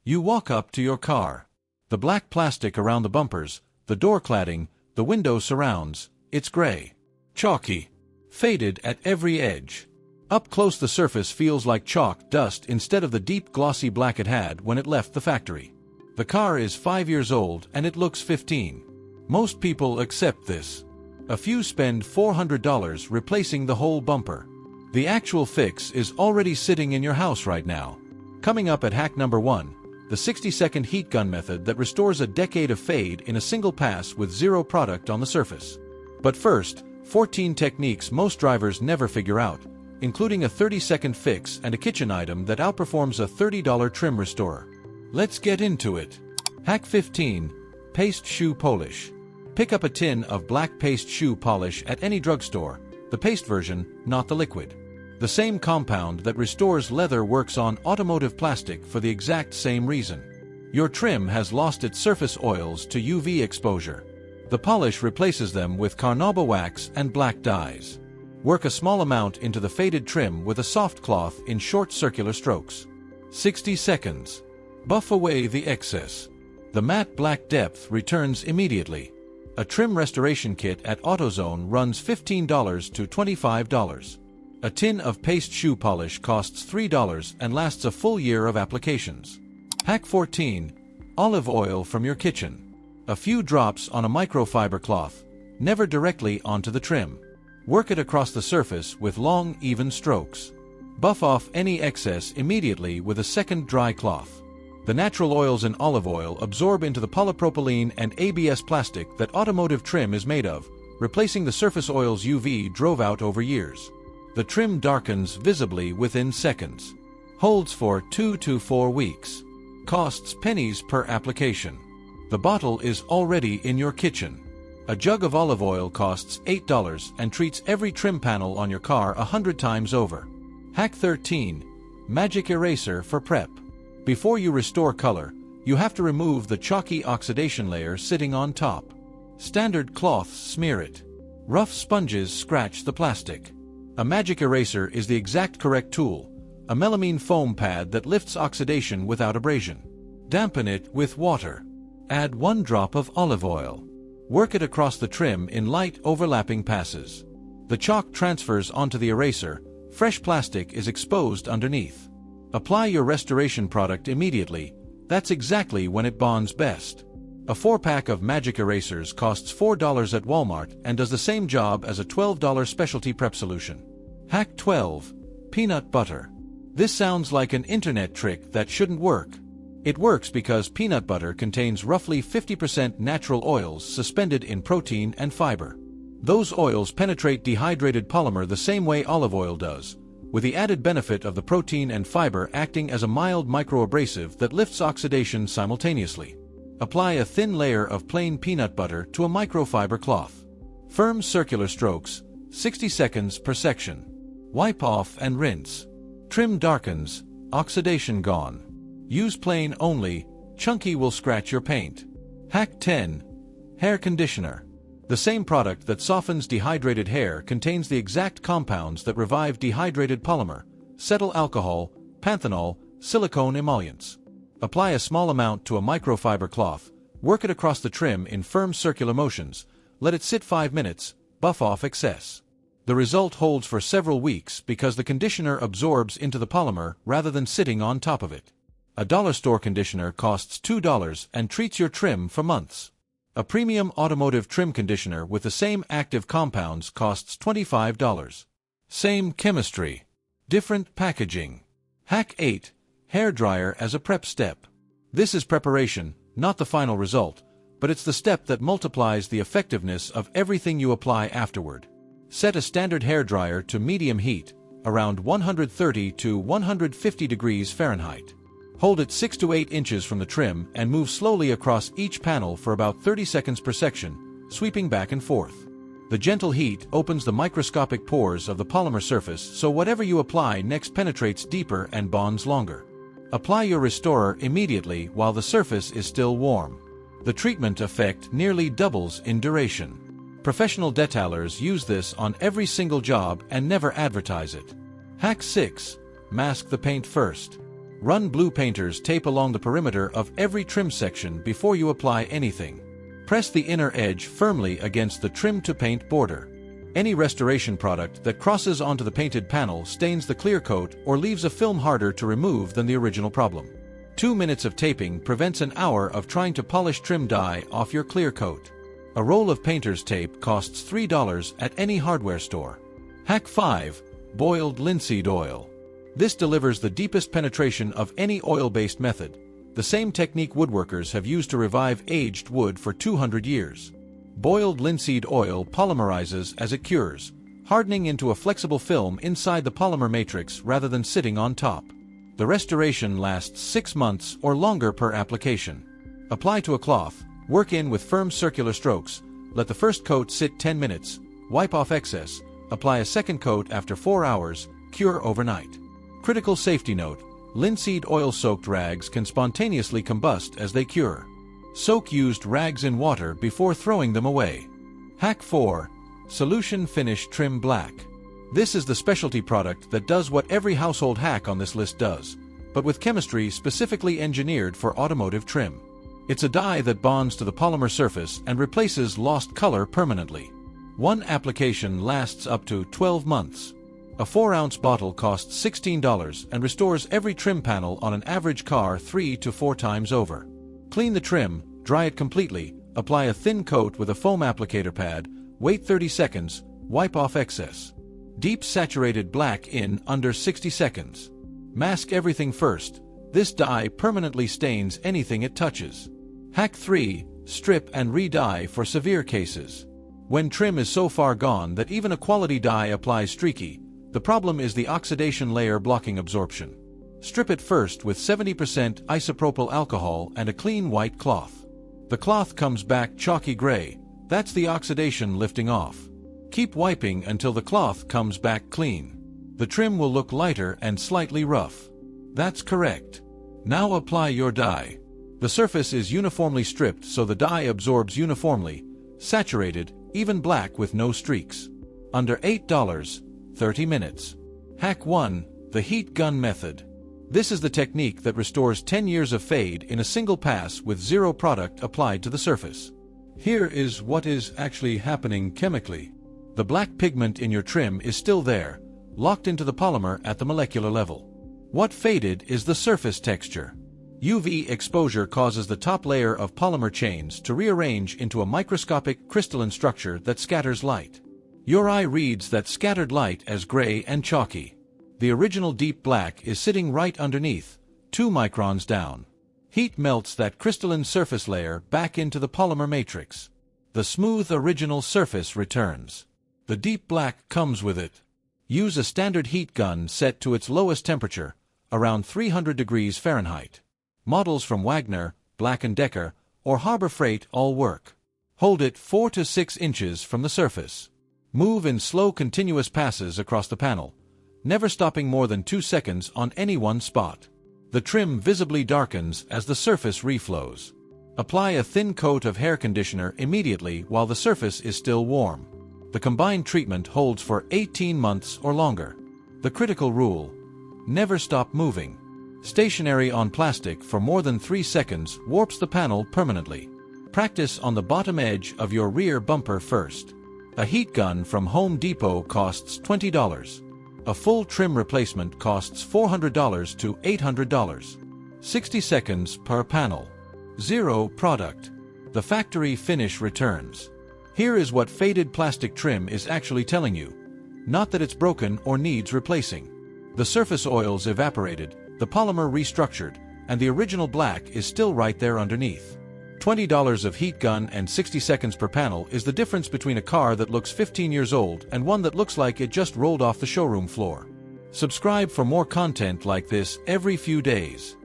You walk up to your car. The black plastic around the bumpers, the door cladding, the window surrounds, it's gray. Chalky. Faded at every edge. Up close the surface feels like chalk dust instead of the deep glossy black it had when it left the factory. The car is 5 years old and it looks 15. Most people accept this. A few spend $400 replacing the whole bumper. The actual fix is already sitting in your house right now. Coming up at hack number 1, the 60-second heat gun method that restores a decade of fade in a single pass with zero product on the surface. But first, 14 techniques most drivers never figure out, including a 30-second fix and a kitchen item that outperforms a $30 trim restorer. Let's get into it. Hack 15. Paste Shoe Polish. Pick up a tin of black paste shoe polish at any drugstore, the paste version, not the liquid. The same compound that restores leather works on automotive plastic for the exact same reason. Your trim has lost its surface oils to UV exposure. The polish replaces them with carnauba wax and black dyes. Work a small amount into the faded trim with a soft cloth in short circular strokes. 60 seconds. Buff away the excess. The matte black depth returns immediately. A trim restoration kit at AutoZone runs $15 to $25. A tin of paste shoe polish costs $3 and lasts a full year of applications. Hack 14. Olive oil from your kitchen. A few drops on a microfiber cloth, never directly onto the trim. Work it across the surface with long, even strokes. Buff off any excess immediately with a second dry cloth. The natural oils in olive oil absorb into the polypropylene and ABS plastic that automotive trim is made of, replacing the surface oils UV drove out over years. The trim darkens visibly within seconds. Holds for 2 to 4 weeks. Costs pennies per application. The bottle is already in your kitchen. A jug of olive oil costs $8 and treats every trim panel on your car 100 times over. Hack 13. Magic eraser for prep. Before you restore color, you have to remove the chalky oxidation layer sitting on top. Standard cloths smear it. Rough sponges scratch the plastic. A magic eraser is the exact correct tool, a melamine foam pad that lifts oxidation without abrasion. Dampen it with water. Add 1 drop of olive oil. Work it across the trim in light overlapping passes. The chalk transfers onto the eraser, fresh plastic is exposed underneath. Apply your restoration product immediately, that's exactly when it bonds best. A 4-pack of magic erasers costs $4 at Walmart and does the same job as a $12 specialty prep solution. Hack 12. Peanut butter. This sounds like an internet trick that shouldn't work. It works because peanut butter contains roughly 50% natural oils suspended in protein and fiber. Those oils penetrate dehydrated polymer the same way olive oil does, with the added benefit of the protein and fiber acting as a mild microabrasive that lifts oxidation simultaneously. Apply a thin layer of plain peanut butter to a microfiber cloth. Firm circular strokes, 60 seconds per section. Wipe off and rinse. Trim darkens, oxidation gone. Use plain only, chunky will scratch your paint. Hack 10. Hair conditioner. The same product that softens dehydrated hair contains the exact compounds that revive dehydrated polymer, cetyl alcohol, panthenol, silicone emollients. Apply a small amount to a microfiber cloth, work it across the trim in firm circular motions, let it sit 5 minutes, buff off excess. The result holds for several weeks because the conditioner absorbs into the polymer rather than sitting on top of it. A dollar store conditioner costs $2 and treats your trim for months. A premium automotive trim conditioner with the same active compounds costs $25. Same chemistry. Different packaging. Hack 8. Hair dryer as a prep step. This is preparation, not the final result, but it's the step that multiplies the effectiveness of everything you apply afterward. Set a standard hair dryer to medium heat, around 130 to 150 degrees Fahrenheit. Hold it 6 to 8 inches from the trim and move slowly across each panel for about 30 seconds per section, sweeping back and forth. The gentle heat opens the microscopic pores of the polymer surface so whatever you apply next penetrates deeper and bonds longer. Apply your restorer immediately while the surface is still warm. The treatment effect nearly doubles in duration. Professional detailers use this on every single job and never advertise it. Hack 6. Mask the paint first. Run blue painter's tape along the perimeter of every trim section before you apply anything. Press the inner edge firmly against the trim-to-paint border. Any restoration product that crosses onto the painted panel stains the clear coat or leaves a film harder to remove than the original problem. 2 minutes of taping prevents an hour of trying to polish trim dye off your clear coat. A roll of painter's tape costs $3 at any hardware store. Hack 5. Boiled linseed oil. This delivers the deepest penetration of any oil-based method, the same technique woodworkers have used to revive aged wood for 200 years. Boiled linseed oil polymerizes as it cures, hardening into a flexible film inside the polymer matrix rather than sitting on top. The restoration lasts 6 months or longer per application. Apply to a cloth, work in with firm circular strokes, let the first coat sit 10 minutes, wipe off excess, apply a second coat after 4 hours, cure overnight. Critical safety note: linseed oil-soaked rags can spontaneously combust as they cure. Soak used rags in water before throwing them away. Hack 4. Solution Finish Trim Black. This is the specialty product that does what every household hack on this list does, but with chemistry specifically engineered for automotive trim. It's a dye that bonds to the polymer surface and replaces lost color permanently. One application lasts up to 12 months. A 4-ounce bottle costs $16 and restores every trim panel on an average car 3 to 4 times over. Clean the trim, dry it completely, apply a thin coat with a foam applicator pad, wait 30 seconds, wipe off excess. Deep saturated black in under 60 seconds. Mask everything first. This dye permanently stains anything it touches. Hack 3. Strip and re-dye for severe cases. When trim is so far gone that even a quality dye applies streaky, the problem is the oxidation layer blocking absorption. Strip it first with 70% isopropyl alcohol and a clean white cloth. The cloth comes back chalky gray. That's the oxidation lifting off. Keep wiping until the cloth comes back clean. The trim will look lighter and slightly rough. That's correct. Now apply your dye. The surface is uniformly stripped so the dye absorbs uniformly, saturated, even black with no streaks. Under $8, 30 minutes. Hack 1. The heat gun method. This is the technique that restores 10 years of fade in a single pass with zero product applied to the surface. Here is what is actually happening chemically. The black pigment in your trim is still there, locked into the polymer at the molecular level. What faded is the surface texture. UV exposure causes the top layer of polymer chains to rearrange into a microscopic crystalline structure that scatters light. Your eye reads that scattered light as gray and chalky. The original deep black is sitting right underneath, 2 microns down. Heat melts that crystalline surface layer back into the polymer matrix. The smooth original surface returns. The deep black comes with it. Use a standard heat gun set to its lowest temperature, around 300 degrees Fahrenheit. Models from Wagner, Black & Decker, or Harbor Freight all work. Hold it 4 to 6 inches from the surface. Move in slow continuous passes across the panel, never stopping more than 2 seconds on any one spot. The trim visibly darkens as the surface reflows. Apply a thin coat of hair conditioner immediately while the surface is still warm. The combined treatment holds for 18 months or longer. The critical rule: never stop moving. Stationary on plastic for more than 3 seconds warps the panel permanently. Practice on the bottom edge of your rear bumper first. A heat gun from Home Depot costs $20. A full trim replacement costs $400 to $800. 60 seconds per panel. Zero product. The factory finish returns. Here is what faded plastic trim is actually telling you. Not that it's broken or needs replacing. The surface oils evaporated, the polymer restructured, and the original black is still right there underneath. $20 of heat gun and 60 seconds per panel is the difference between a car that looks 15 years old and one that looks like it just rolled off the showroom floor. Subscribe for more content like this every few days.